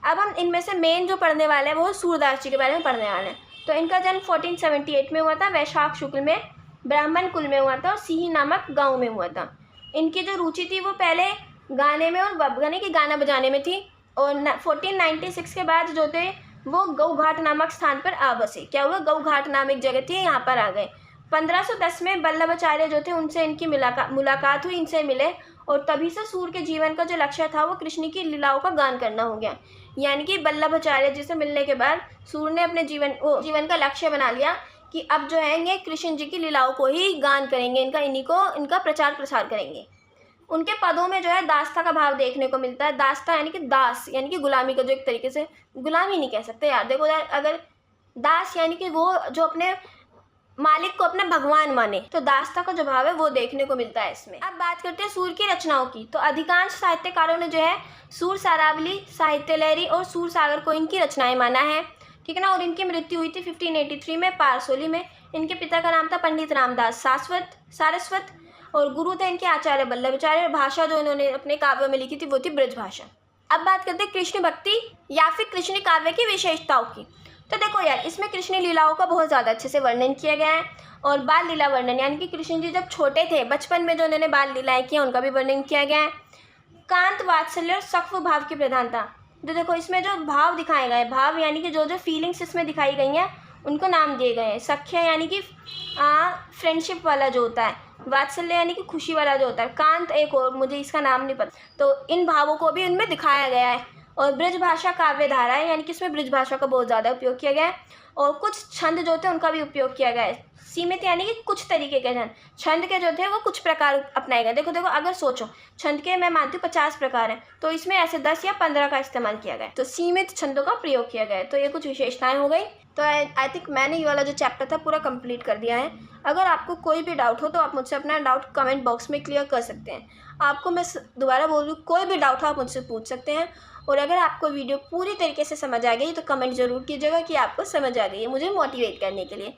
अब हम इनमें से मेन जो पढ़ने वाले हैं वो सूरदास जी के बारे में पढ़ने वाले हैं। तो इनका जन्म 1478 में हुआ था, वैशाख शुक्ल में, ब्राह्मण कुल में हुआ था और सीही नामक गांव में हुआ था। इनकी जो रुचि थी वो पहले गाने में और गाने की गाना बजाने में थी। और 1496 के बाद जो थे वो गौघाट नामक स्थान पर आ बसे। क्या हुआ? गौघाट नाम एक जगह थी, यहाँ पर आ गए। 1510 में वल्लभाचार्य जो थे उनसे इनकी मुलाकात हुई, इनसे मिले और तभी से सूर के जीवन का जो लक्ष्य था वो कृष्ण की लीलाओं का गान करना हो गया। यानी कि वल्लभाचार्य जी से मिलने के बाद सूर ने अपने जीवन का लक्ष्य बना लिया कि अब जो है ये कृष्ण जी की लीलाओं को ही गान करेंगे, इनका प्रचार प्रसार करेंगे। उनके पदों में जो है दास्ता का भाव देखने को मिलता है। दास्ता यानी कि दास, यानी कि गुलामी का, जो एक तरीके से गुलामी नहीं कह सकते यार, देखो यार, अगर दास यानी कि वो जो अपने मालिक को अपना भगवान माने, तो दास्ता का जो भाव है वो देखने को मिलता है इसमें। अब बात करते हैं सूर की रचनाओं की। तो अधिकांश साहित्यकारों ने जो है सूर सारावली, साहित्य लहरी और सूर सागर को इनकी रचनाएं माना है, ठीक है ना। और इनकी मृत्यु हुई थी 1583 में पारसोली में। इनके पिता का नाम था पंडित रामदास सारस्वत और गुरु थे इनके आचार्य वल्लभाचार्य। और भाषा जो इन्होंने अपने काव्यों में लिखी थी वो थी ब्रज भाषा। अब बात करते हैं कृष्ण भक्ति या फिर कृष्ण काव्य की विशेषताओं की। तो देखो यार, इसमें कृष्ण लीलाओं का बहुत ज़्यादा अच्छे से वर्णन किया गया है। और बाल लीला वर्णन, यानी कि कृष्ण जी जब छोटे थे, बचपन में जो उन्होंने बाल लीलाएँ की उनका भी वर्णन किया गया है। कांत, वात्सल्य और सख्व भाव की प्रधानता। जो देखो इसमें जो भाव दिखाए गए, भाव यानी कि जो फीलिंग्स इसमें दिखाई गई हैं उनको नाम दिए गए हैं। सख्य यानी कि फ्रेंडशिप वाला जो होता है, वात्सल्य यानी कि खुशी वाला जो होता है, कांत एक और मुझे इसका नाम नहीं पता। तो इन भावों को भी उनमें दिखाया गया है। और ब्रज भाषा काव्य धारा है, यानी कि इसमें ब्रज भाषा का बहुत ज़्यादा उपयोग किया गया है। और कुछ छंद जो थे उनका भी उपयोग किया गया है। सीमित यानी कि कुछ तरीके के छंद के जो थे वो कुछ प्रकार अपनाए गए। देखो अगर सोचो, छंद के मैं मानती हूँ 50 प्रकार हैं, तो इसमें ऐसे 10 या 15 का इस्तेमाल किया गया है। तो सीमित छंदों का प्रयोग किया गया है। तो ये कुछ विशेषताएं हो गई। तो आई थिंक मैंने ये वाला जो चैप्टर था पूरा कंप्लीट कर दिया है। अगर आपको कोई भी डाउट हो तो आप मुझसे अपना डाउट कमेंट बॉक्स में क्लियर कर सकते हैं। आपको मैं दोबारा बोल दूँ, कोई भी डाउट हो आप मुझसे पूछ सकते हैं। और अगर आपको वीडियो पूरी तरीके से समझ आ गई तो कमेंट ज़रूर कीजिएगा कि आपको समझ आ गई है, मुझे मोटिवेट करने के लिए।